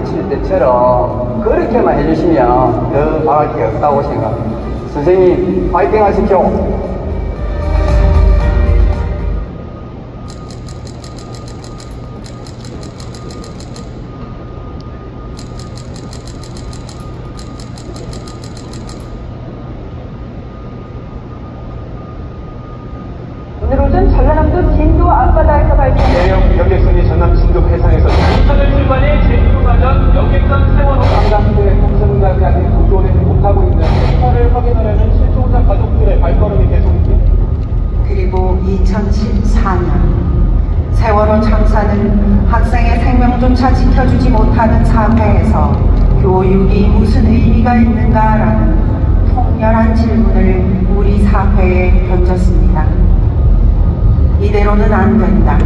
가르칠 때처럼 그렇게만 해주시면 더 바랄 게 없다고 생각합니다. 선생님 파이팅 하십시오. 오늘 오전 전라남도 진도 앞바다에서 발생한 대형 여객선이 전남 진도 해상에서 오늘 출발해 제주도 가전 여객선 세월호 강강도의 홍성까지 구조되지 못하고 있는 해탈을 확인하려는 실종자 가족들의 발걸음이 계속됩니다. 그리고 2014년 세월호 참사는 학생의 생명조차 지켜주지 못하는 사회에서 교육이 무슨 의미가 있는가라는 통렬한 질문을 우리 사회에 던졌습니다. 이대로는 안 된다.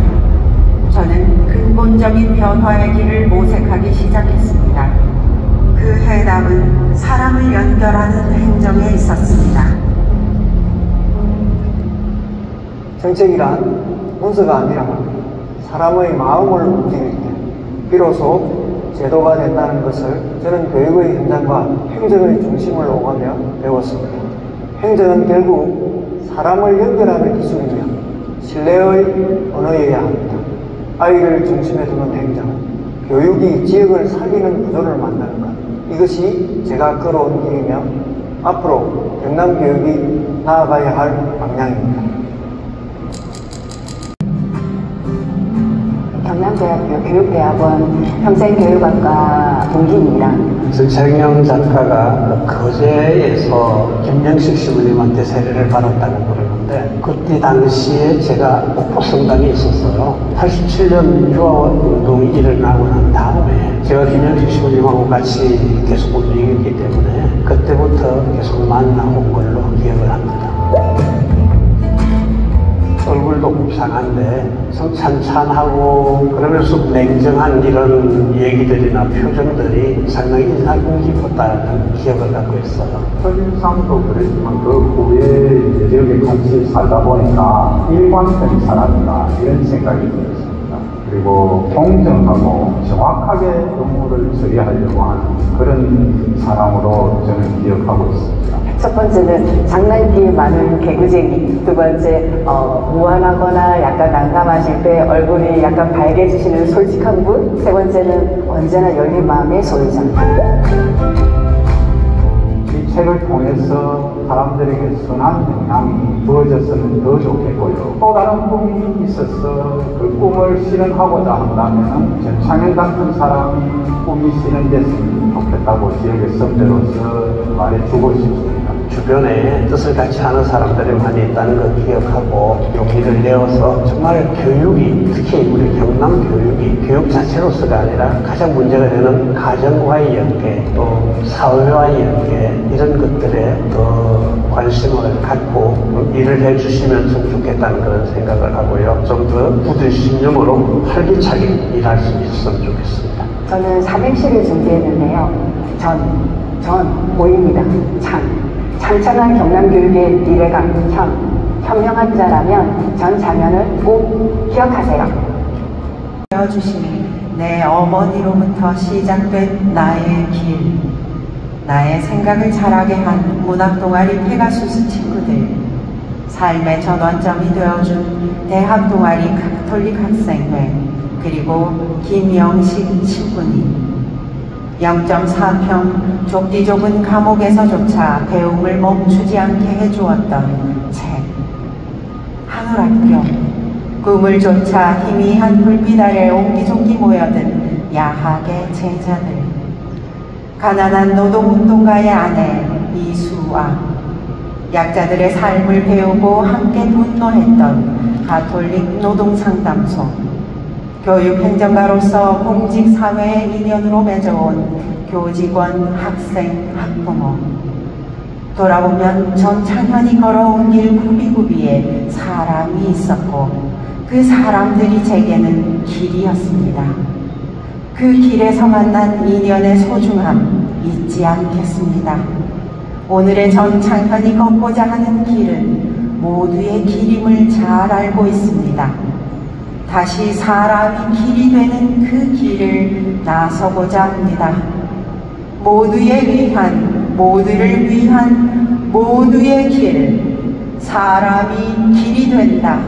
저는 근본적인 변화의 길을 모색하기 시작했습니다. 그 해답은 사람을 연결하는 행정에 있었습니다. 정책이란 문서가 아니라 사람의 마음을 움직일 때 비로소 제도가 된다는 것을 저는 교육의 현장과 행정의 중심을 오가며 배웠습니다. 행정은 결국 사람을 연결하는 기술이며 신뢰의 언어여야 합니다. 아이를 중심에 두는 행정, 교육이 지역을 살리는 구조를 만드는 것, 이것이 제가 걸어온 길이며 앞으로 경남교육이 나아가야 할 방향입니다. 경남대학교 교육대학원 평생교육학과 동기입니다. 전창영 작가가 거제에서 김영식 시부님한테 세례를 받았다고 그러는데 그때 당시에 제가 옥포성당에 있었어요. 87년 유아운동이 일어나고 난 다음에 제가 김영식 시부님하고 같이 계속 움직였기 때문에 그때부터 계속 만나온 걸로 기억을 합니다. 얼굴도 곱상한데 좀 찬찬하고 그러면서 냉정한 이런 얘기들이나 표정들이 상당히 인상 깊었다는 기억을 갖고 있어요. 첫인상도 그랬지만 그 후에 지역에 같이 살다 보니까 일관된 사람이다 이런 생각이 들었습니다. 그리고 공정하고 정확하게 업무를 처리하려고 하는 그런 사람으로 저는 기억하고 있습니다. 첫 번째는 장난기 많은 개구쟁이, 두 번째 무안하거나 약간 난감하실 때 얼굴이 약간 밝아지시는 솔직한 분, 세 번째는 언제나 열린 마음의 소유자. 이 책을 통해서 사람들에게 선한 영향이 부어졌으면 더 좋겠고요. 또 다른 꿈이 있어서 그 꿈을 실현하고자 한다면 전창현 같은 사람이 꿈이 실현됐으면 좋겠다고 지역의 선배로서 말해주고 싶습니다. 주변에 뜻을 같이 하는 사람들이 많이 있다는 걸 기억하고 용기를 내어서 정말 교육이, 특히 우리 경남 교육이 교육 자체로서가 아니라 가장 문제가 되는 가정과의 연계, 또 사회와의 연계, 이런 것들에 더 관심을 갖고 일을 해주시면 좀 좋겠다는 그런 생각을 하고요. 좀 더 굳은 신념으로 활기차게 일할 수 있었으면 좋겠습니다. 저는 삼행시를 준비했는데요. 보입니다. 창창한 경남교육의 미래가 현명한 자라면 전 장면을 꼭 기억하세요. 되어주신 내 어머니로부터 시작된 나의 길, 나의 생각을 자라게 한 문학동아리 페가수스 친구들, 삶의 전환점이 되어준 대학동아리 가톨릭 학생회, 그리고 김영식 친구님, 0.4평 좁디 좁은 감옥에서조차 배움을 멈추지 않게 해주었던 책, 한울학교, 꿈을 쫓아 희미한 불빛 아래 옹기종기 모여든 야학의 제자들, 가난한 노동운동가의 아내 이수아, 약자들의 삶을 배우고 함께 분노했던 가톨릭 노동상담소, 교육행정가로서 공직사회의 인연으로 맺어온 교직원, 학생, 학부모. 돌아보면 전창현이 걸어온 길 굽이굽이에 사람이 있었고 그 사람들이 제게는 길이었습니다. 그 길에서 만난 인연의 소중함 잊지 않겠습니다. 오늘의 전창현이 걷고자 하는 길은 모두의 길임을 잘 알고 있습니다. 다시 사람이 길이 되는 그 길을 나서고자 합니다. 모두에 위한, 모두를 위한 모두의 길, 사람이 길이 된다.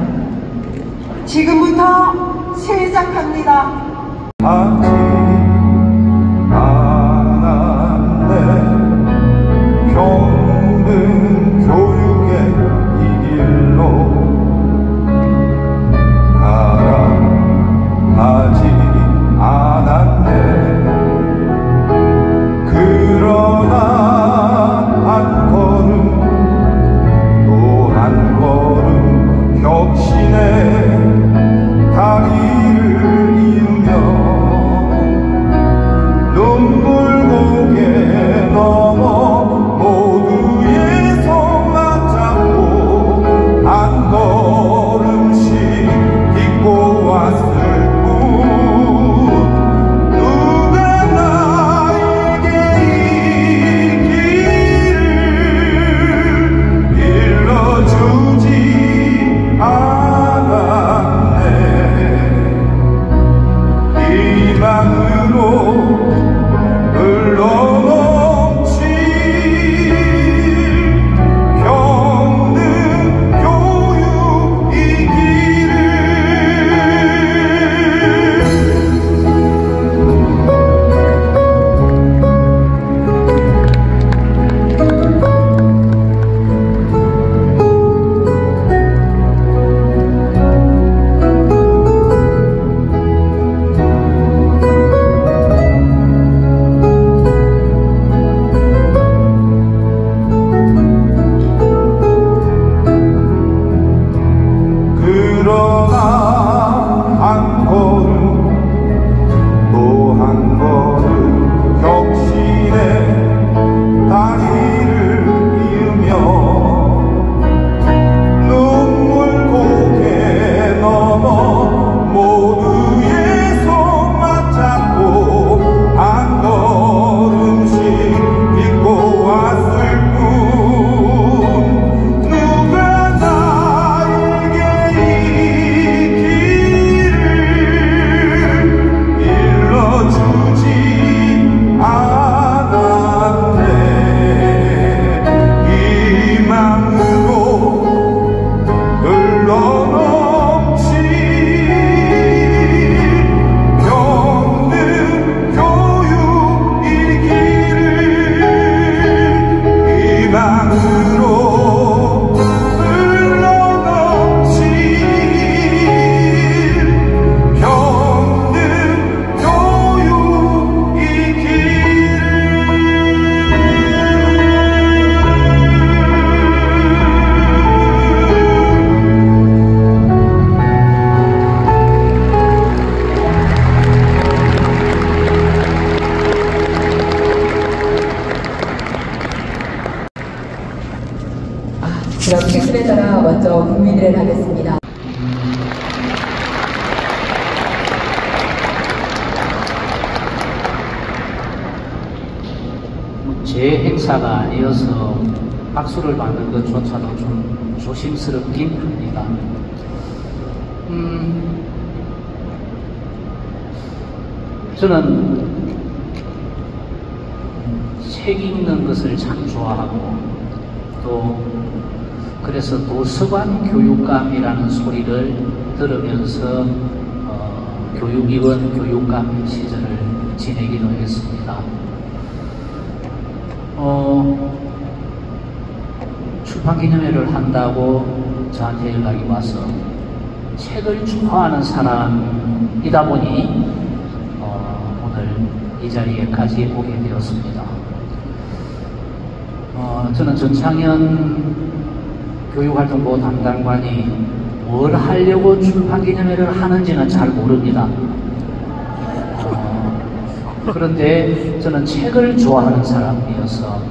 지금부터 시작합니다. 아직 않았네. 평등 교육의 이 길로 가라 하지 않았네. 그러나 한 걸음 또 한 걸음 혁신의 다리를 이으며 눈물 고개 넘어 모두의 손 맞잡고 한 걸음씩 딛고 왔을 뿐 누가 나에게 이 길을 일러주지 않았네. 희망으로 흘러넘칠 평등 교육 이 길을 그러나 한 걸음 또 한 걸음 혁신의 다리를 이으며 눈물 고개 넘어 모두의 손 맞잡고 한 걸음씩 딛고 왔을 뿐 누가 나에게 이 길을 일러주지 않았네. 희망으로 흘러넘칠 평등 교육 이 길을 희망으로 흘러넘칠 평등 교육 이 길을 그럼 퀴즈에 따라 먼저 국민들을 하겠습니다. 제 행사가 아니어서 박수를 받는 것조차도 좀 조심스럽긴 합니다. 저는 책 읽는 것을 참 좋아하고 또 그래서 도서관 교육감이라는 소리를 들으면서 교육위원 교육감 시절을 지내기도 했습니다. 출판기념회를 한다고 저한테 연락이 와서 책을 좋아하는 사람이다 보니 오늘 이 자리에까지 오게 되었습니다. 저는 전창현 교육활동부 담당관이 뭘 하려고 출판기념회를 하는지는 잘 모릅니다. 그런데 저는 책을 좋아하는 사람이어서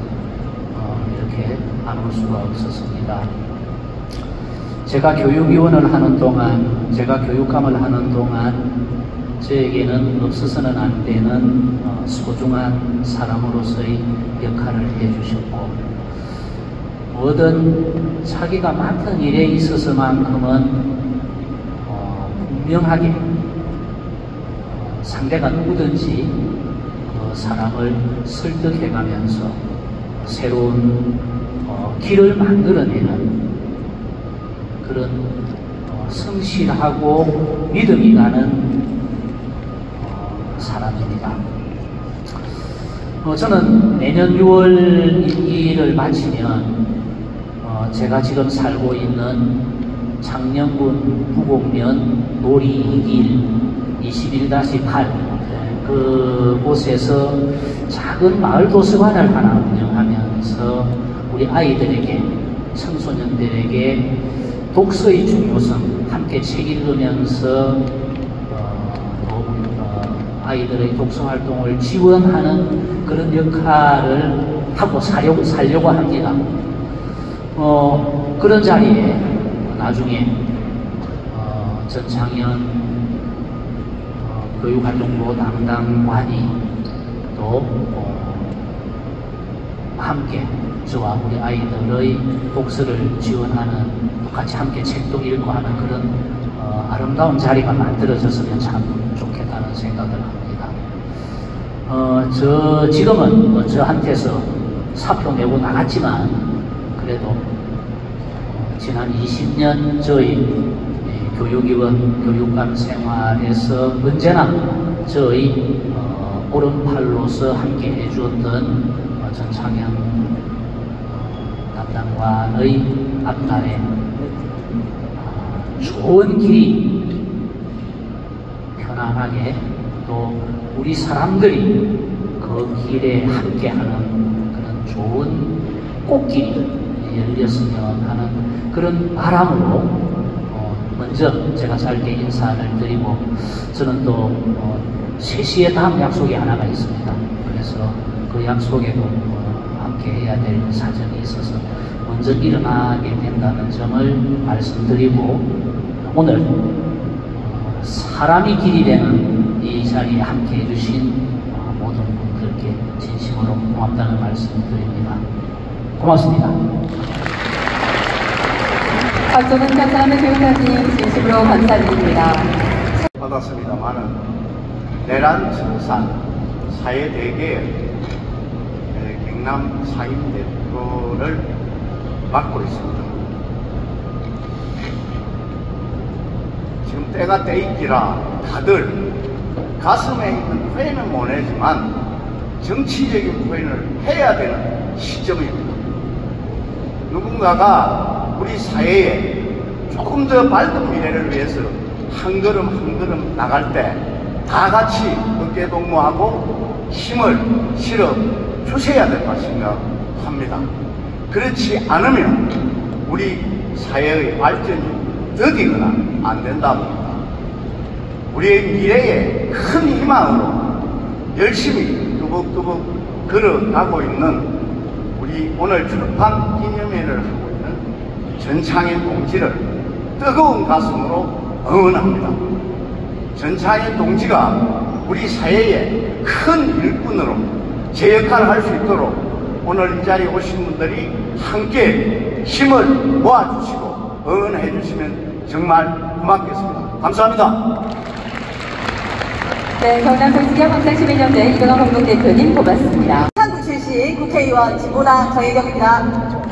이렇게 안 올 수가 없었습니다. 제가 교육위원을 하는 동안, 제가 교육감을 하는 동안 저에게는 없어서는 안 되는 소중한 사람으로서의 역할을 해주셨고, 모든 자기가 맡은 일에 있어서만큼은 분명하게 상대가 누구든지 그 사람을 설득해가면서 새로운 길을 만들어내는 그런 성실하고 믿음이 가는 사람입니다. 저는 내년 6월 임기를 마치면 제가 지금 살고 있는 창녕군 부곡면 놀이 2길 21-8 그곳에서 작은 마을 도서관을 하나 운영하면서 우리 아이들에게, 청소년들에게 독서의 중요성, 함께 책 읽으면서 아이들의 독서 활동을 지원하는 그런 역할을 하고 살려고 합니다. 그런 자리에 나중에 전창현 교육활동부 담당관이 또 함께 저와 우리 아이들의 독서를 지원하는, 똑같이 함께 책도 읽고 하는 그런 아름다운 자리가 만들어졌으면 참 좋겠다는 생각을 합니다. 지금은 저한테서 사표 내고 나갔지만 그래도 지난 20년 저희 교육위원, 교육감 생활에서 언제나 저희 오른팔로서 함께 해주었던 전창현 담당관의 앞날에 좋은 길이 편안하게 또 우리 사람들이 그 길에 함께하는 그런 좋은 꽃길이 열렸으면 하는 그런 바람으로 먼저 제가 짧게 인사를 드리고, 저는 또 3시에 다음 약속이 하나가 있습니다. 그래서 그 약속에도 함께 해야 될 사정이 있어서 먼저 일어나게 된다는 점을 말씀드리고, 오늘 사람이 길이 되는 이 자리에 함께 해주신 모든 분들께 진심으로 고맙다는 말씀드립니다. 고맙습니다. 박종훈 감사하는 교육감님 진심으로 감사드립니다. 받았습니다만은 내란 청산 사회대계 경남 상임대표를 맡고 있습니다. 지금 때가 때인지라 다들 가슴에 있는 표현은 못 내지만 정치적인 표현을 해야 되는 시점입니다. 누군가가 우리 사회에 조금 더 밝은 미래를 위해서 한 걸음 한 걸음 나갈 때 다 같이 어깨동무하고 힘을 실어 주셔야 될 것 생각합니다. 그렇지 않으면 우리 사회의 발전이 더디거나 안 된다 봅니다. 우리의 미래에 큰 희망으로 열심히 뚜벅뚜벅 걸어가고 있는 우리 오늘 출판 기념회를 하고 있는 전창현 동지를 뜨거운 가슴으로 응원합니다. 전창현 동지가 우리 사회의 큰 일꾼으로 제 역할을 할 수 있도록 오늘 이 자리에 오신 분들이 함께 힘을 모아주시고 응원해 주시면 정말 고맙겠습니다. 감사합니다. 네, 경남 동지경 황상 11년대 이동환 공동대표님 고맙습니다. 한국 출신 국회의원 진보당 정혜경입니다.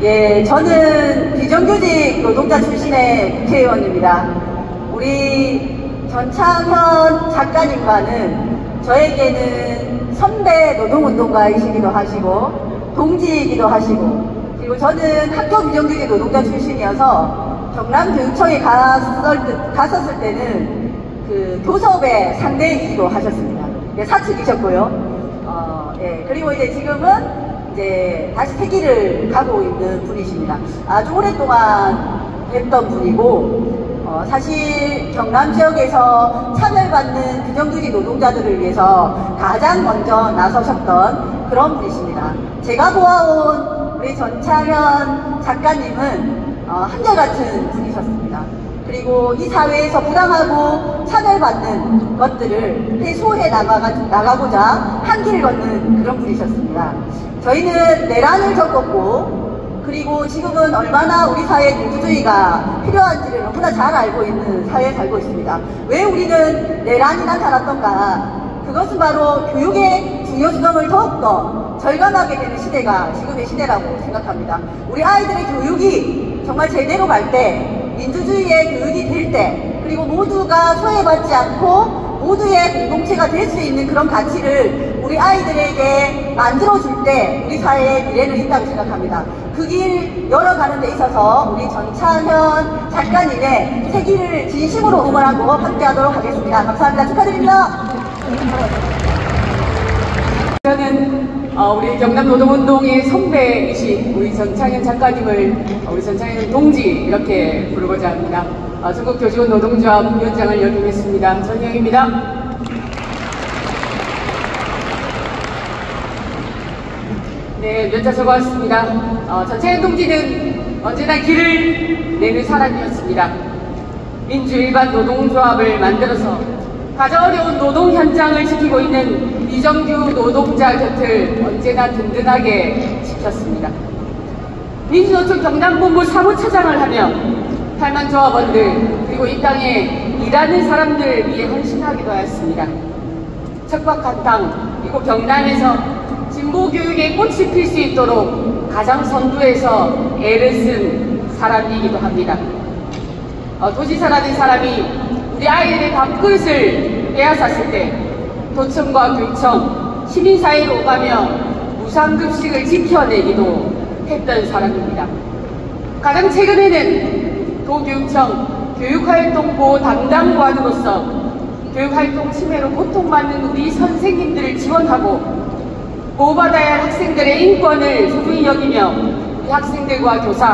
예, 저는 비정규직 노동자 출신의 국회의원입니다. 우리 전창현 작가님과는 저에게는 선배 노동운동가이시기도 하시고 동지이기도 하시고, 그리고 저는 학교 비정규직 노동자 출신이어서 경남교육청에 갔었을 때는 그 교섭의 상대이기도 하셨습니다. 예, 사측이셨고요. 예, 그리고 이제 지금은 이제 다시 퇴기를 가고 있는 분이십니다. 아주 오랫동안 뵀던 분이고, 사실 경남 지역에서 차별받는 비정규직 노동자들을 위해서 가장 먼저 나서셨던 그런 분이십니다. 제가 보아온 우리 전창현 작가님은 한결같은 분이셨습니다. 그리고 이 사회에서 부당하고 차별받는 것들을 해소해 나가고자 한 길을 걷는 그런 분이셨습니다. 저희는 내란을 겪었고 그리고 지금은 얼마나 우리 사회에 민주주의가 필요한지를 너무나 잘 알고 있는 사회에 살고 있습니다. 왜 우리는 내란이 나타났던가? 그것은 바로 교육의 중요성을 더욱더 절감하게 되는 시대가 지금의 시대라고 생각합니다. 우리 아이들의 교육이 정말 제대로 갈 때, 민주주의의 교육이 될 때, 그리고 모두가 소외받지 않고 모두의 공동체가 될 수 있는 그런 가치를 우리 아이들에게 만들어줄 때 우리 사회에 미래는 있다고 생각합니다. 그 길 열어가는 데 있어서 우리 전창현 작가님의 새 길을 진심으로 응원하고 함께하도록 하겠습니다. 감사합니다. 축하드립니다. 저는 우리 경남노동운동의 선배이신 우리 전창현 작가님을 우리 전창현 동지 이렇게 부르고자 합니다. 전국교직원 노동조합 위원장을 역임했습니다. 전희영입니다. 네, 몇 자 적어왔습니다. 전창현 동지는 언제나 길을 내는 사람이었습니다. 민주일반 노동조합을 만들어서 가장 어려운 노동 현장을 지키고 있는 이정규 노동자 곁을 언제나 든든하게 지켰습니다. 민주노총 경남본부 사무처장을 하며 8만 조합원들 그리고 이 땅에 일하는 사람들 위해 헌신하기도 하였습니다. 척박한 땅 그리고 경남에서 진보교육의 꽃이 필 수 있도록 가장 선두에서 애를 쓴 사람이기도 합니다. 도지사라는 사람이 우리 아이들의 밥그릇을 빼앗았을 때 도청과 교청, 시민사회로 오가며 무상급식을 지켜내기도 했던 사람입니다. 가장 최근에는 도교육청 교육활동보 담당관으로서 교육활동 침해로 고통받는 우리 선생님들을 지원하고 보호받아야 할 학생들의 인권을 소중히 여기며 우리 학생들과 교사,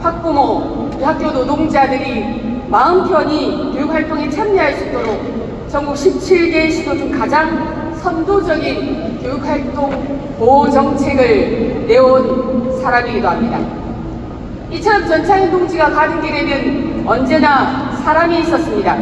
학부모, 우리 학교 노동자들이 마음 편히 교육활동에 참여할 수 있도록 전국 17개 시도 중 가장 선도적인 교육활동 보호 정책을 내온 사람이기도 합니다. 이처럼 전창현 동지가 가는 길에는 언제나 사람이 있었습니다.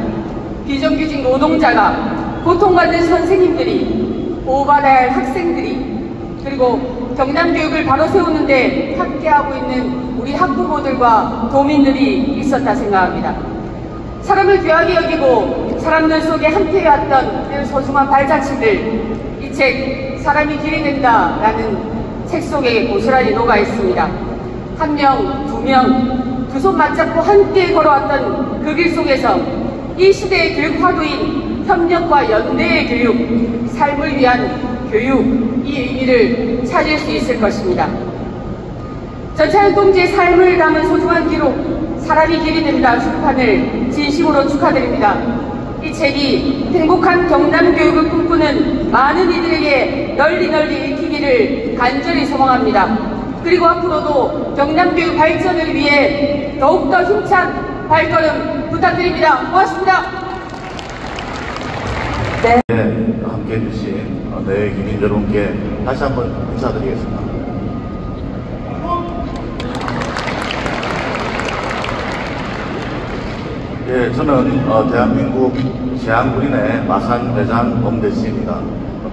비정규직 노동자가, 고통받는 선생님들이, 보호받아야 할 학생들이, 그리고 경남교육을 바로 세우는데 함께하고 있는 우리 학부모들과 도민들이 있었다 생각합니다. 사람을 귀하게 여기고 사람들 속에 함께해왔던 그 소중한 발자취들, 이 책 사람이 길이 된다라는 책 속에 고스란히 녹아있습니다. 한 명, 두 명, 두 손 맞잡고 함께 걸어왔던 그 길 속에서 이 시대의 교육 화두인 협력과 연대의 교육, 삶을 위한 교육, 이 의미를 찾을 수 있을 것입니다. 전창현 동지의 삶을 담은 소중한 기록, 사람이 길이 된다 출판을 진심으로 축하드립니다. 이 책이 행복한 경남교육을 꿈꾸는 많은 이들에게 널리 읽히기를 간절히 소망합니다. 그리고 앞으로도 경남교육 발전을 위해 더욱더 힘찬 발걸음 부탁드립니다. 고맙습니다. 네, 함께해 주신 내 국민 여러분께 다시 한번 인사드리겠습니다. 예, 저는 대한민국 제안군인의 마산 회장 엄대씨입니다.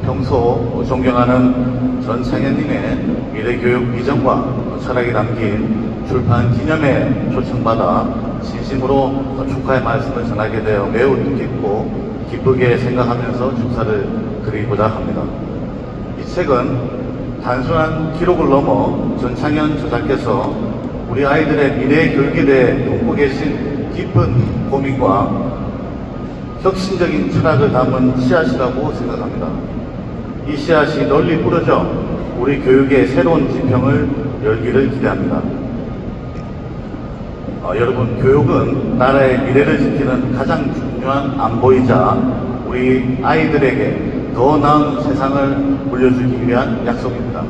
평소 존경하는 전창현님의 미래교육 비전과 철학이 담긴 출판 기념회에 초청받아 진심으로 축하의 말씀을 전하게 되어 매우 뜻깊고 기쁘게 생각하면서 축사를 드리고자 합니다. 이 책은 단순한 기록을 넘어 전창현 저자께서 우리 아이들의 미래 교육에 대해 갖고 계신 깊은 고민과 혁신적인 철학을 담은 씨앗이라고 생각합니다. 이 씨앗이 널리 뿌려져 우리 교육의 새로운 지평을 열기를 기대합니다. 여러분, 교육은 나라의 미래를 지키는 가장 중요한 안보이자 우리 아이들에게 더 나은 세상을 물려주기 위한 약속입니다.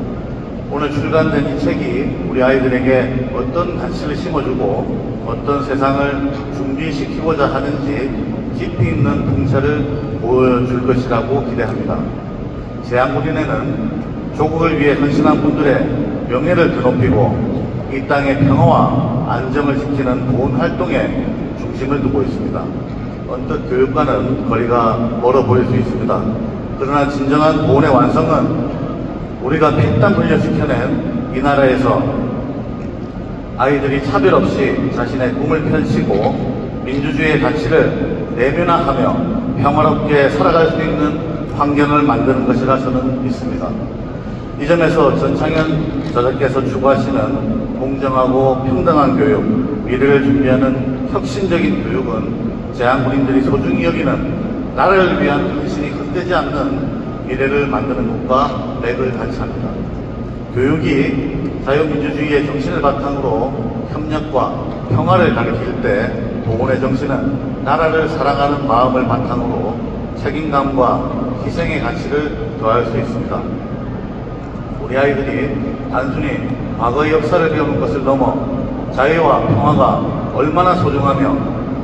오늘 출간된 이 책이 우리 아이들에게 어떤 가치를 심어주고 어떤 세상을 준비시키고자 하는지 깊이 있는 통찰을 보여줄 것이라고 기대합니다. 제안군인회는 조국을 위해 헌신한 분들의 명예를 드높이고 이 땅의 평화와 안정을 지키는 보훈 활동에 중심을 두고 있습니다. 언뜻 교육과는 거리가 멀어 보일 수 있습니다. 그러나 진정한 보훈의 완성은 우리가 피땀 흘려 지켜낸 이 나라에서 아이들이 차별 없이 자신의 꿈을 펼치고 민주주의의 가치를 내면화하며 평화롭게 살아갈 수 있는 환경을 만드는 것이라 저는 믿습니다. 이 점에서 전창현 저자께서 추구하시는 공정하고 평등한 교육, 미래를 준비하는 혁신적인 교육은 재향군인들이 소중히 여기는 나라를 위한 헌신이 헛되지 않는 미래를 만드는 것과 맥을 같이 합니다. 교육이 자유민주주의의 정신을 바탕으로 협력과 평화를 가르칠 때 보훈의 정신은 나라를 사랑하는 마음을 바탕으로 책임감과 희생의 가치를 더할 수 있습니다. 우리 아이들이 단순히 과거의 역사를 배우는 것을 넘어 자유와 평화가 얼마나 소중하며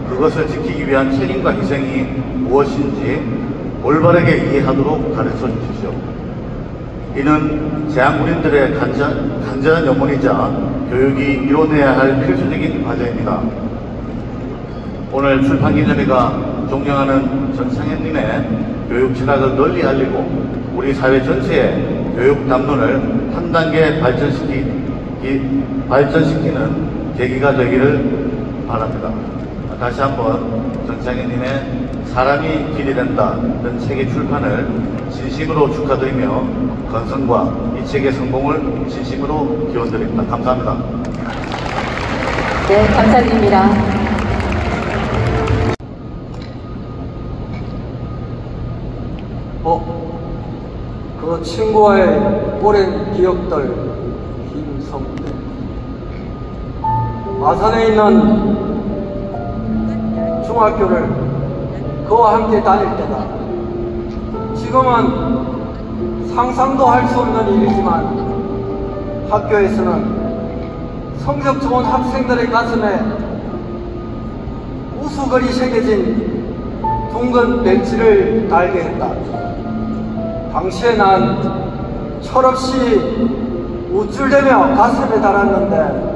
그것을 지키기 위한 책임과 희생이 무엇인지 올바르게 이해하도록 가르쳐 주십시오. 이는 재향군인들의 간절한 염원이자 교육이 이뤄내야 할 필수적인 과제입니다. 오늘 출판기념회가 존경하는 전창현님의 교육 철학을 널리 알리고 우리 사회 전체의 교육 담론을 한 단계 발전시키는 계기가 되기를 바랍니다. 다시 한번 전창현님의 사람이 길이 된다는 책의 출판을 진심으로 축하드리며 건성과 이 책의 성공을 진심으로 기원드립니다. 감사합니다. 네, 감사드립니다. 그 친구와의 오랜 기억들, 김성대. 마산에 있는 중학교를 그와 함께 다닐 때다. 지금은 상상도 할 수 없는 일이지만 학교에서는 성적 좋은 학생들의 가슴에 우수글이 새겨진 둥근 벤치를 달게 했다. 당시에 난 철없이 우쭐대며 가슴에 달았는데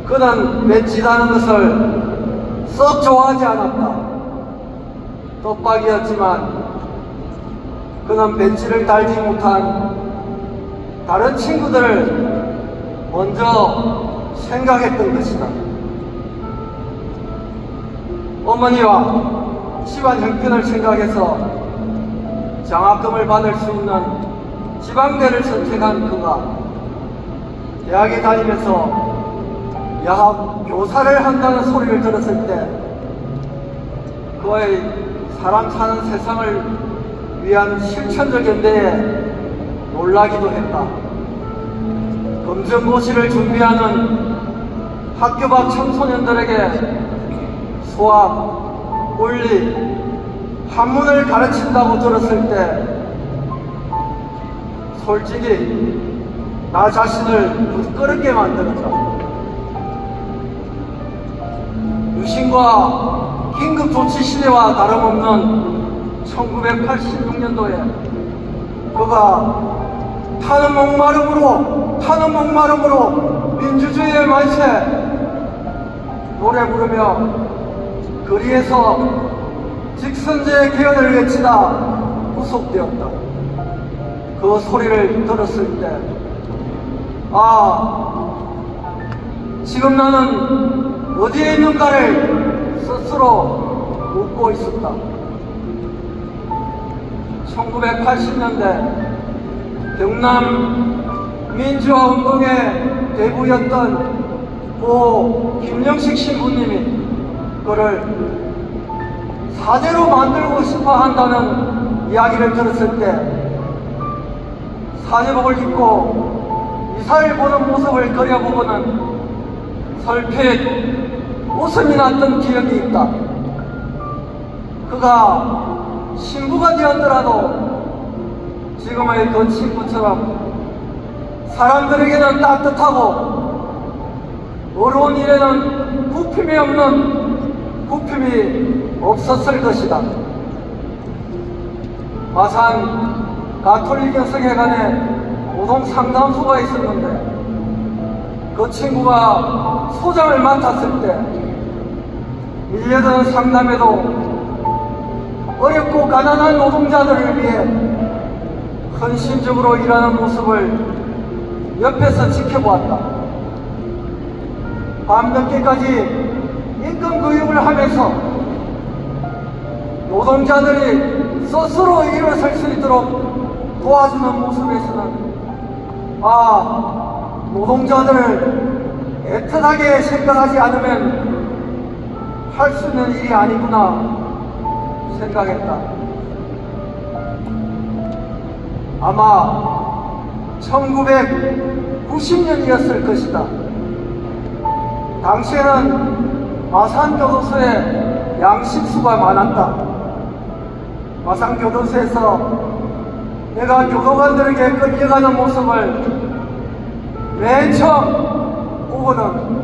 그는 벤치 다는 것을 썩 좋아하지 않았다. 떡박이었지만 그는 벤치를 달지 못한 다른 친구들을 먼저 생각했던 것이다. 어머니와 집안 형편을 생각해서 장학금을 받을 수 있는 지방대를 선택한 그가 대학에 다니면서 야학 교사를 한다는 소리를 들었을 때 그의 사람 사는 세상을 위한 실천적 연대에 놀라기도 했다. 검정고시를 준비하는 학교 밖 청소년들에게 수학, 물리, 한문을 가르친다고 들었을 때 솔직히 나 자신을 부끄럽게 만들었다. 유신과 긴급조치 시대와 다름없는 1986년도에 그가 타는 목마름으로 민주주의의 만세 노래 부르며 거리에서 직선제의 개헌을 외치다 구속되었다. 그 소리를 들었을 때 지금 나는 어디에 있는가를 스스로 묻고 있었다. 1980년대 경남 민주화 운동의 대부였던 고 김영식 신부님이 그를 사제로 만들고 싶어 한다는 이야기를 들었을 때 사제복을 입고 이사를 보는 모습을 그려보고는 설핏 웃음이 났던 기억이 있다. 그가 신부가 되었더라도 지금의 그 친구처럼 사람들에게는 따뜻하고 어려운 일에는 부품이 없었을 것이다. 마산 가톨릭 여성회관에 노동 상담소가 있었는데 그 친구가 소장을 맡았을 때 밀려드는 상담에도 어렵고 가난한 노동자들을 위해 헌신적으로 일하는 모습을 옆에서 지켜보았다. 밤늦게까지 임금 교육을 하면서 노동자들이 스스로 일어설 수 있도록 도와주는 모습에서는 노동자들을 애틋하게 생각하지 않으면 할 수 있는 일이 아니구나 생각했다. 아마 1990년이었을 것이다. 당시에는 마산교도소에 양식수가 많았다. 마산교도소에서 내가 교도관들에게 끌려가는 모습을 맨 처음 보고는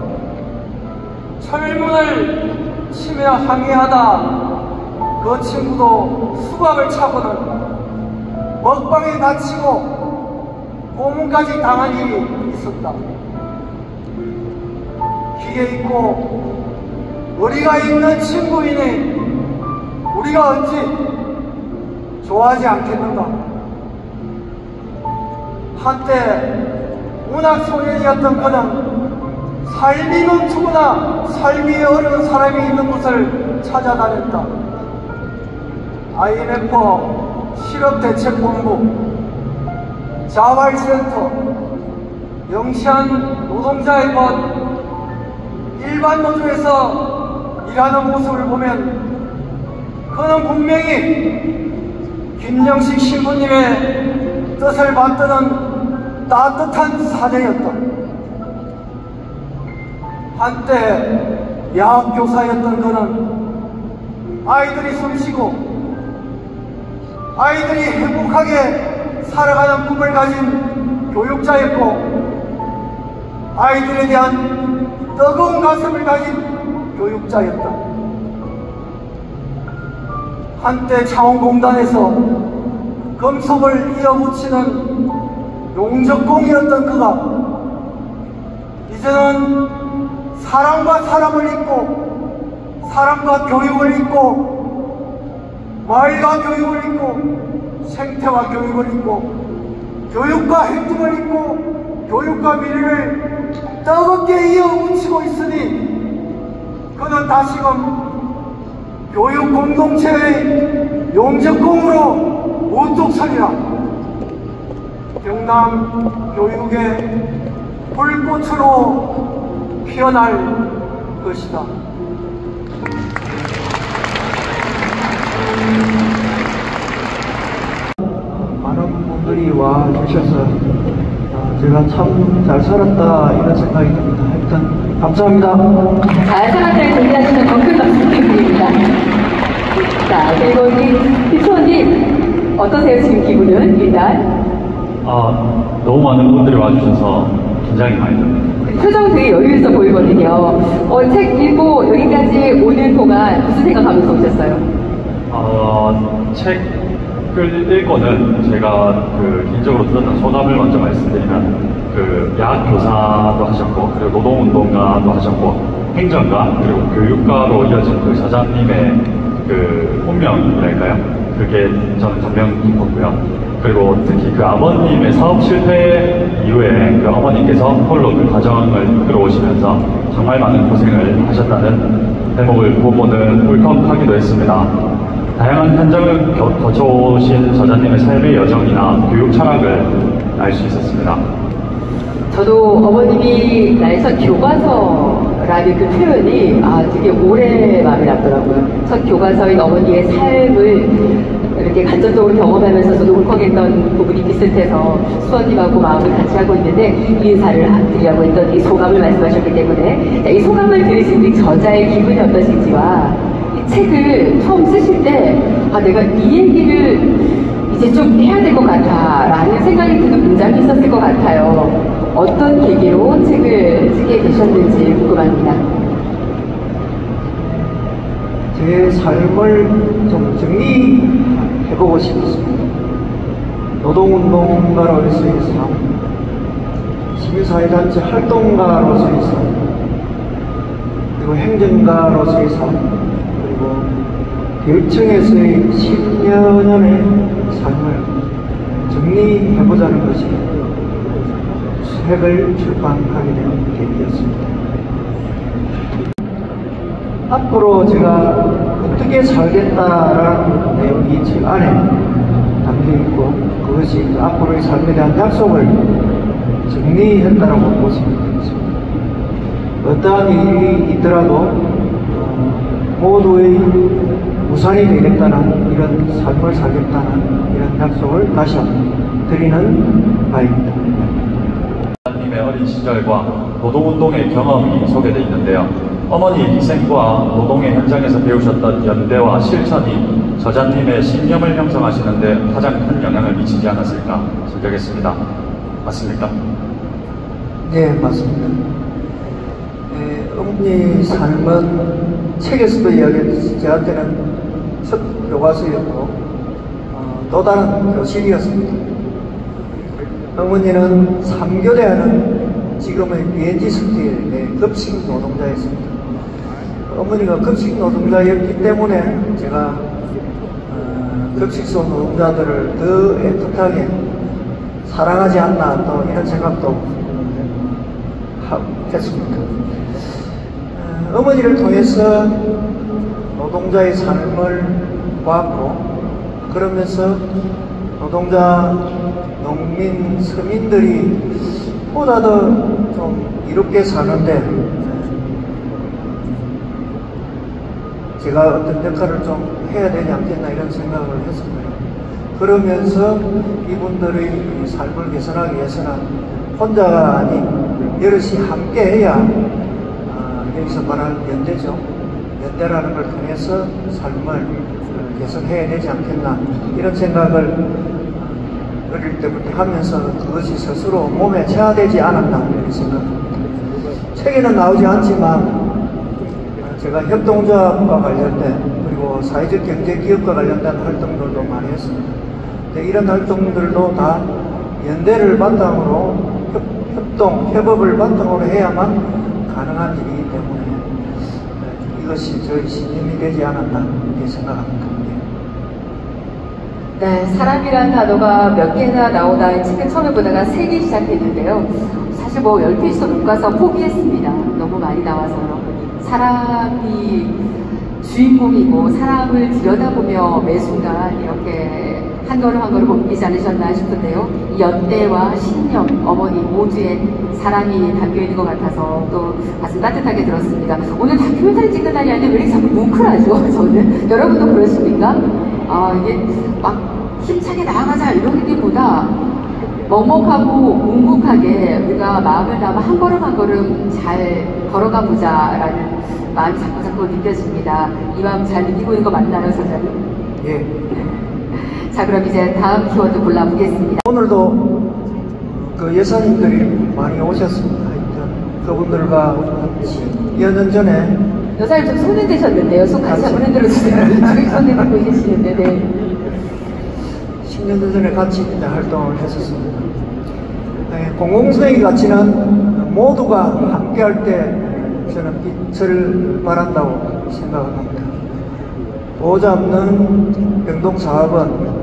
철문을 치며 항의하다 그 친구도 수갑을 차고는 먹방에 다치고 고문까지 당한 일이 있었다. 귀에 있고 머리가 있는 친구이니 우리가 어찌 좋아하지 않겠는가. 한때 문학소년이었던 그는 삶이 넘치거나 삶이 어려운 사람이 있는 곳을 찾아다녔다. IMF 실업대책본부, 자활센터, 영시한 노동자의 것, 일반 노조에서 일하는 모습을 보면 그는 분명히 김영식 신부님의 뜻을 받드는 따뜻한 사제였다. 한때 야학교사였던 그는 아이들이 숨쉬고 아이들이 행복하게 살아가는 꿈을 가진 교육자였고 아이들에 대한 뜨거운 가슴을 가진 교육자였다. 한때 창원공단에서 금속을 이어붙이는 용접공이었던 그가 이제는 사람과 사람을 잇고 사람과 교육을 잇고 말과 교육을 잇고 생태와 교육을 잇고 교육과 행동을 잇고 교육과 미래를 뜨겁게 이어붙이고 있으니 그는 다시금 교육 공동체의 용접공으로 우뚝 서리라. 경남 교육의 불꽃으로 피어날 것이다. 많은 분들이 와 주셔서 제가 참 잘 살았다 이런 생각이 듭니다. 하여튼 감사합니다. 잘 살았다고 공개하시는 큰 박수 부탁드립니다. 자, 그리고 우리 피초님 어떠세요 지금 기분은 일단? 너무 많은 분들이 와주셔서 긴장이 많이 됩니다. 표정 되게 여유 있어 보이거든요. 책 읽고 여기까지 오는 동안 무슨 생각하면서 오셨어요? 책을 읽고는 제가 개인적으로 들었던 소감을 먼저 말씀드리면 야학 교사도 하셨고 그리고 노동운동가도 하셨고 행정가 그리고 교육가로 이어진 사장님의 운명이랄까요? 그게 저는 감명 깊었고요. 그리고 특히 아버님의 사업 실패 이후에 어머니께서 홀로 가정을 이끌어오시면서 정말 많은 고생을 하셨다는 대목을 보고는 울컥하기도 했습니다. 다양한 현장을 거쳐오신 저자님의 삶의 여정이나 교육 철학을 알 수 있었습니다. 저도 어머님이 나의 첫 교과서라는 그 표현이 되게 오래 마음에 남더라고요. 첫 교과서인 어머니의 삶을 이렇게 간접적으로 경험하면서 저도 울컥했던 부분이 비슷해서 수원님하고 마음을 같이 하고 있는데 이 인사를 드리려고 했던 이 소감을 말씀하셨기 때문에 이 소감을 들으신 우리 저자의 기분이 어떠신지와 이 책을 처음 쓰실 때 내가 이 얘기를 이제 좀 해야 될 것 같아 라는 생각이 드는 문장이 있었을 것 같아요. 어떤 계기로 책을 쓰게 되셨는지 궁금합니다. 제 삶을 좀 정리해보고 싶었습니다. 노동운동가로서의 삶, 시민사회단체 활동가로서의 삶, 그리고 행정가로서의 삶, 그리고 교육청에서의 10여 년의 삶을 정리해보자는 것이 책을 출판하게 된 계기였습니다. 앞으로 제가 어떻게 살겠다라는 내용이 책 안에 담겨 있고 그것이 그 앞으로의 삶에 대한 약속을 정리했다라고 보시면 되겠습니다. 어떠한 일이 있더라도 모두의 우산이 되겠다는 이런 삶을 살겠다는 이런 약속을 다시 한번 드리는 바입니다. 님의 어린 시절과 노동운동의 경험이 소개되어 있는데요. 어머니의 희생과 노동의 현장에서 배우셨던 연대와 실천이 저자님의 신념을 형성하시는데 가장 큰 영향을 미치지 않았을까 생각했습니다. 맞습니까? 네, 맞습니다. 어머니 삶은 책에서도 이야기했듯이 저한테는 첫 교과서였고 또 다른 교실이었습니다. 어머니는 3교대하는 지금의 BNG 스틸의 급식 노동자였습니다. 어머니가 급식 노동자였기 때문에 제가 급식소 노동자들을 더 애틋하게 사랑하지 않나 또 이런 생각도 했습니다. 어머니를 통해서 노동자의 삶을 보았고 그러면서 노동자, 농민, 서민들이 보다 더 좀 이롭게 사는데 제가 어떤 역할을 좀 해야 되지 않겠나 이런 생각을 했습니다. 그러면서 이분들의 삶을 개선하기 위해서는 혼자가 아닌 여럿이 함께 해야 여기서 말하는 연대죠. 연대라는 걸 통해서 삶을 개선해야 되지 않겠나 이런 생각을 어릴 때부터 하면서 그것이 스스로 몸에 체화되지 않았나 이런 생각합니다. 책에는 나오지 않지만 제가 협동조합과 관련된 그리고 사회적 경제기업과 관련된 활동들도 많이 했습니다. 근데 이런 활동들도 다 연대를 바탕으로 협동, 협업을 바탕으로 해야만 가능한 일이기 때문에 이것이 저희 신념이 되지 않았나 이렇게 생각합니다. 네, 사람이란 단어가 몇 개나 나오나 책을 처음에 보다가 세기 시작했는데요. 사실 뭐 10페이지도 못 가서 포기했습니다. 너무 많이 나와서요. 사람이 주인공이고 사람을 들여다보며 매 순간 이렇게 한 걸음 한 걸음 옮기지 않으셨나 싶은데요. 이 연대와 신념, 어머니 모두의 사랑이 담겨있는 것 같아서 또 가슴 따뜻하게 들었습니다. 오늘 다큐멘터리 찍는 날이 아닌데 왜 이렇게 자꾸 뭉클하죠? 저는. 여러분도 그러십니까? 이게 막 힘차게 나아가자 이런 게보다 먹먹하고 묵묵하게 우리가 마음을 담아 한 걸음 한 걸음 잘 걸어가 보자라는 마음이 자꾸 느껴집니다. 이 마음 잘 느끼고 있는 거 맞나요, 선생님? 예. 자, 그럼 이제 다음 키워드 골라보겠습니다. 오늘도 그 여사님들이 많이 오셨습니다. 하여튼 그분들과 같이 2년 전에 여사님 좀 손을 대셨는데요. 손 같이 한번 흔들어주세요. 저기 손 내밀고 계시는데, 네. 10년 전에 같이 이제 활동을 했었습니다. 공공성의 가치는 모두가 함께할 때 저는 빛을 발한다고 생각을 합니다. 보호자 없는 병동사업은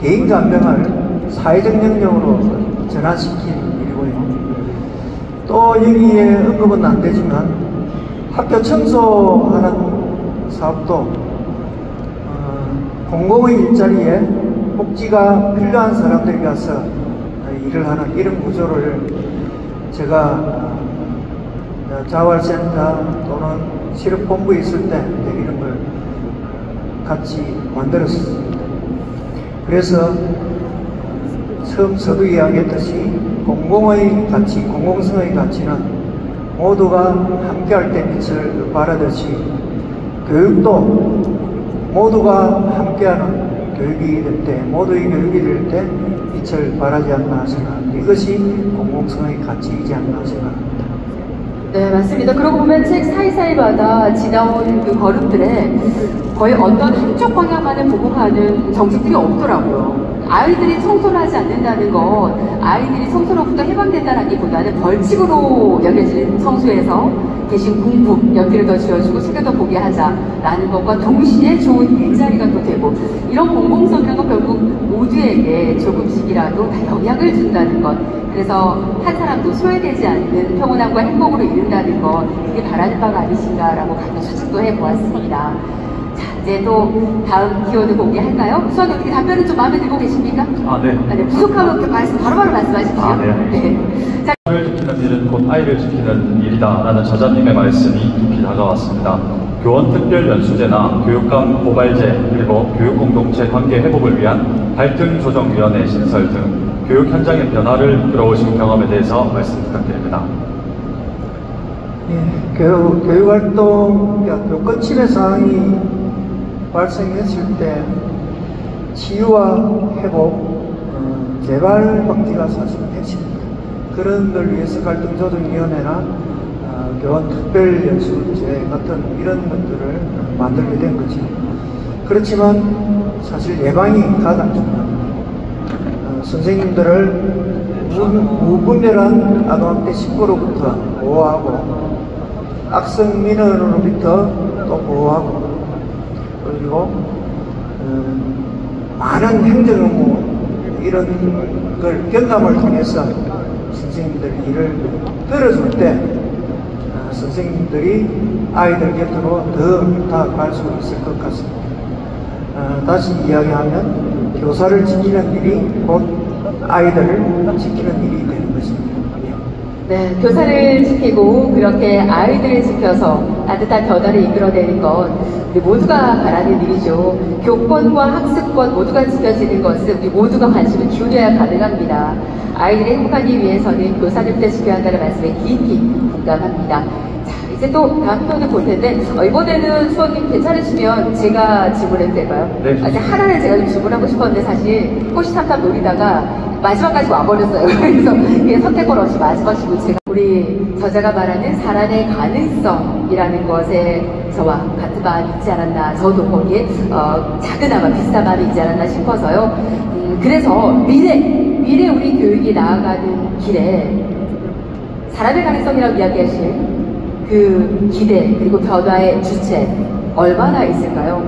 개인 간병을 사회적 영역으로 전환시킨 일이고요. 또 여기에 언급은 안 되지만 학교 청소하는 사업도 공공의 일자리에 복지가 필요한 사람들이 가서 일을 하는 이런 구조를 제가 자활센터 또는 실업본부에 있을 때 이런 걸 같이 만들었습니다. 그래서 처음 서두 이야기했듯이 공공의 가치, 공공성의 가치는 모두가 함께할 때 빛을 발하듯이 교육도 모두가 함께하는 교육이 될 때, 모두의 교육이 될 때 빛을 발하지 않나 생각합니다. 이것이 공공성의 가치이지 않나 생각합니다. 네, 맞습니다. 그러고 보면 책 사이사이마다 지나온 그 걸음들에 거의 어떤 한쪽 방향만을 보고 가는 정책들이 없더라고요. 아이들이 청소를 하지 않는다는 건 아이들이 청소로부터 해방된다라기보다는 벌칙으로 여겨지는 청소에서 대신 공부, 연필을 더 쥐어주고 책을 더 보게 하자라는 것과 동시에 좋은 일자리가 또 되고 이런 공공성이라는 건 결국 모두에게 조금씩이라도 다 영향을 준다는 것. 그래서 한 사람도 소외되지 않는 평온함과 행복으로 이룬다는 것, 그게 바라는 바가 아니신가라고 같은 추측도 해보았습니다. 자, 이제 또 다음 키워드 공개할까요? 수학이 어떻게 답변은 좀 마음에 들고 계십니까? 네. 부족하면 바로바로 말씀하십시오. 네. 자, 사회를 지키는 일은 곧 아이를 지키는 일이다 라는 저자님의 말씀이 깊이 다가왔습니다. 교원특별연수제나 교육감 고발제 그리고 교육공동체 관계 회복을 위한 갈등조정위원회 신설 등 교육 현장의 변화를 이끌어오신 경험에 대해서 말씀 부탁드립니다. 교육활동, 교권 침해 사항이 발생했을 때 치유와 회복, 재발 방지가 사실 핵심입니다. 그런 걸 위해서 갈등조정위원회나 교원특별연수제 같은 이런 것들을 만들게 된 거죠. 그렇지만 사실 예방이 가장 중요합니다. 선생님들을 무분별한 아동학대 신고로부터 보호하고 악성 민원으로부터 또 보호하고 그리고 많은 행정 업무 이런 걸 경감을 통해서 선생님들 일을 들어줄 때 선생님들이 아이들 곁으로 더 다가갈 수 있을 것 같습니다. 다시 이야기하면 교사를 지키는 일이 곧 아이들을 지키는 일이 되는 것입니다. 네, 교사를 지키고 그렇게 아이들을 지켜서 따뜻한 변화를 이끌어내는 것 우리 모두가 바라는 일이죠. 교권과 학습권 모두가 지켜지는 것은 우리 모두가 관심을 기울여야 가능합니다. 아이들이 행복하기 위해서는 교사들부터 지켜야 한다는 말씀에 깊이 공감합니다. 자, 이제 또 다음 표현을 볼 텐데 이번에는 수원님 괜찮으시면 제가 질문해도 될까요? 네. 이제 하나는 제가 좀 질문하고 싶었는데 사실 호시탐탐 노리다가 마지막까지 와버렸어요. 그래서 이게 선택권 없이 마지막 질문 제가 우리 저자가 말하는 사람의 가능성이라는 것에 저와 같은 마음이 있지 않았나, 저도 거기에 작은아마 비슷한 마음이 있지 않았나 싶어서요. 그래서 미래 우리 교육이 나아가는 길에 사람의 가능성이라고 이야기하신 그 기대 그리고 변화의 주체 얼마나 있을까요?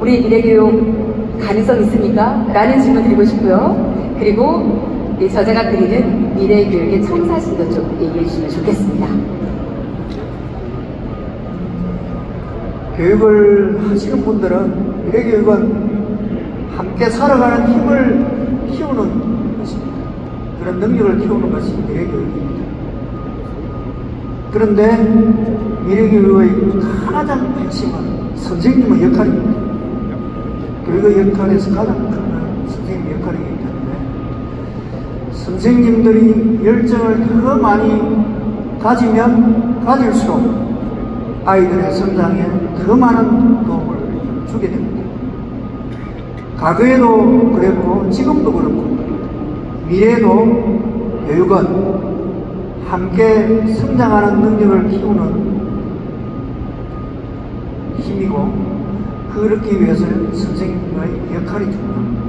우리 미래교육 가능성 있습니까? 라는 질문 드리고 싶고요. 그리고 이 저자가 그리는 미래교육의 청사진도 좀 얘기해 주시면 좋겠습니다. 교육을 하시는 분들은 미래교육은 함께 살아가는 힘을 키우는 것입니다. 그런 능력을 키우는 것이 미래교육입니다. 그런데 미래교육의 가장 핵심은 선생님의 역할입니다. 교육의 역할에서 가장 큰 선생님의 역할이기 때문에 선생님들이 열정을 더 많이 가지면 가질수록 아이들의 성장에 더 많은 도움을 주게 됩니다. 과거에도 그랬고 지금도 그렇고 미래에도 교육은 함께 성장하는 능력을 키우는 힘이고 그렇기 위해서는 선생님의 역할이 중요합니다.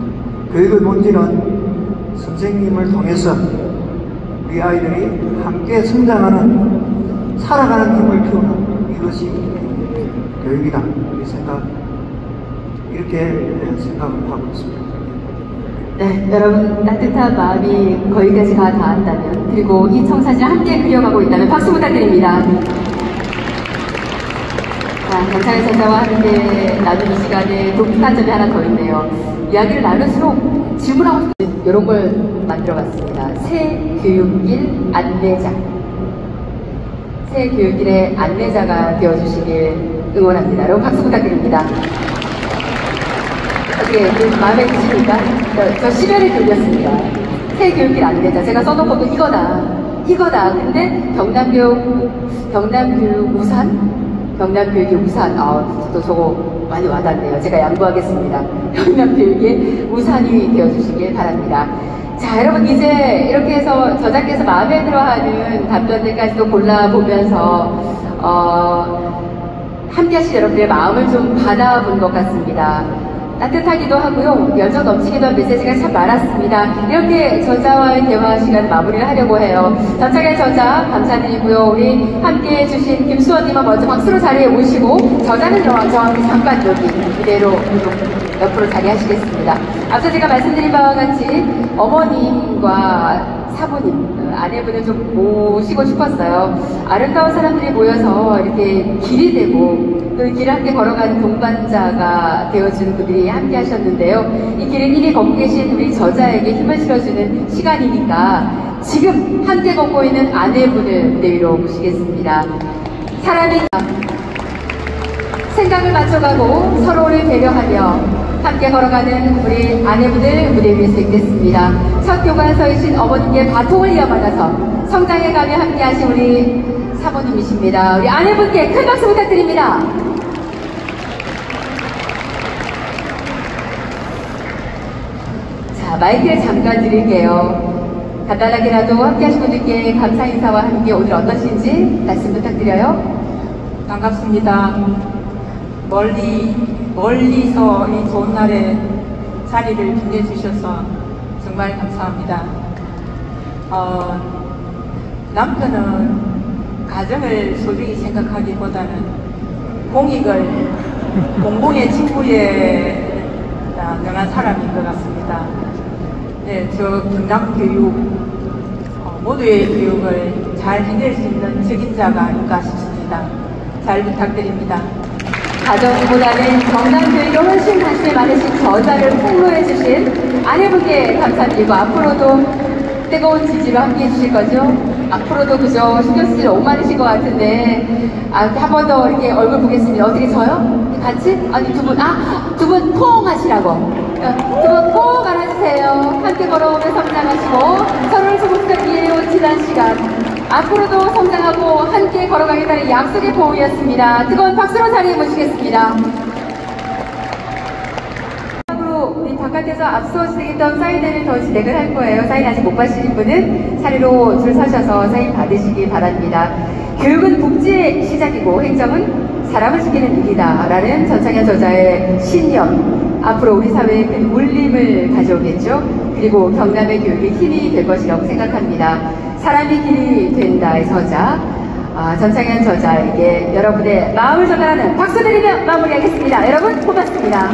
교육의 본질은 선생님을 통해서 우리 아이들이 함께 성장하는 살아가는 힘을 키우는 이것이 교육이다 이렇게 생각을 하고 있습니다. 네, 여러분 따뜻한 마음이 거기까지 닿았다면 그리고 이 청사진을 함께 그려가고 있다면 박수 부탁드립니다. 자, 강창일 선생과 함께 나누는 시간에 독특한 점이 하나 더 있네요. 이야기를 나눌수록 질문하고 싶은 이런 걸 만들어봤습니다. 새 교육길 안내자. 새 교육길의 안내자가 되어주시길 응원합니다. 여러분 박수 부탁드립니다. 어떻게 마음에 드십니까? 저 시간을 들렸습니다. 새 교육길 안내자. 제가 써놓은 것도 이거다. 근데 경남교육 우산? 경남교육의 우산. 저도 저거 많이 와닿네요. 제가 양보하겠습니다. 경남교육의 우산이 되어주시길 바랍니다. 자, 여러분 이제 이렇게 해서 저자께서 마음에 들어하는 답변들까지도 골라보면서 함께 하신 여러분들의 마음을 좀 받아본 것 같습니다. 따뜻하기도 하고요. 열정 넘치기도 한 메시지가 참 많았습니다. 이렇게 저자와의 대화 시간 마무리를 하려고 해요. 전창현 저자 감사드리고요. 우리 함께해 주신 김수원님은 먼저 박수로 자리에 모시고 저자는 잠깐 여기 이대로 옆으로 자리하시겠습니다. 앞서 제가 말씀드린 바와 같이 어머님과 사모님, 아내분을 좀 모시고 싶었어요. 아름다운 사람들이 모여서 이렇게 길이 되고 그 길을 함께 걸어가는 동반자가 되어주는 분들이 함께 하셨는데요. 이 길을 이미 걷고 계신 우리 저자에게 힘을 실어주는 시간이니까 지금 함께 걷고 있는 아내분을 무대 위로 모시겠습니다. 사람이 생각을 맞춰가고 서로를 배려하며 함께 걸어가는 우리 아내분을 무대 위에서 있겠습니다. 첫 교과서이신 어머님께 바통을 이어받아서 성장해가며 함께 하신 우리 사모님이십니다. 우리 아내분께 큰 박수 부탁드립니다. 자, 마이크를 잠깐 드릴게요. 간단하게라도 함께 하신 분들께 감사 인사와 함께 오늘 어떠신지 말씀 부탁드려요. 반갑습니다. 멀리서 이 좋은 날에 자리를 빛내주셔서 정말 감사합니다. 남편은 가정을 소중히 생각하기보다는 공공의 직무에 능한 사람인 것 같습니다. 네, 저 경남교육 모두의 교육을 잘 해낼 수 있는 적임자가 아닌가 싶습니다. 잘 부탁드립니다. 가정보다는 경남교육에 훨씬 관심이 많으신 저자를 폭로해주신 아내분께 감사드리고 앞으로도 뜨거운 지지로 함께 해주실 거죠? 앞으로도 그저 신경 쓰지 너무 많으신 것 같은데 한 번 더 이렇게 얼굴 보겠습니다. 어떻게 저요? 같이? 아니 두 분 포옹 하시라고. 두 분 포옹 안아주세요. 함께 걸어오며 성장하시고 서로를 소극적 이해해온 지난 시간 앞으로도 성장하고 함께 걸어가겠다는 약속의 포옹이었습니다. 뜨거운 박수로 자리에 모시겠습니다. 우리 바깥에서 앞서 진행했던 사인회를 더 진행을 할 거예요. 사인 아직 못 받으신 분은 차례로 줄 서셔서 사인 받으시기 바랍니다. 교육은 복지의 시작이고 행정은 사람을 지키는 일이다 라는 전창현 저자의 신념, 앞으로 우리 사회에 큰 울림을 가져오겠죠. 그리고 경남의 교육이 힘이 될 것이라고 생각합니다. 사람이 길이 된다의 저자 전창현 저자에게 여러분의 마음을 전달하는 박수 드리며 마무리하겠습니다. 여러분 고맙습니다.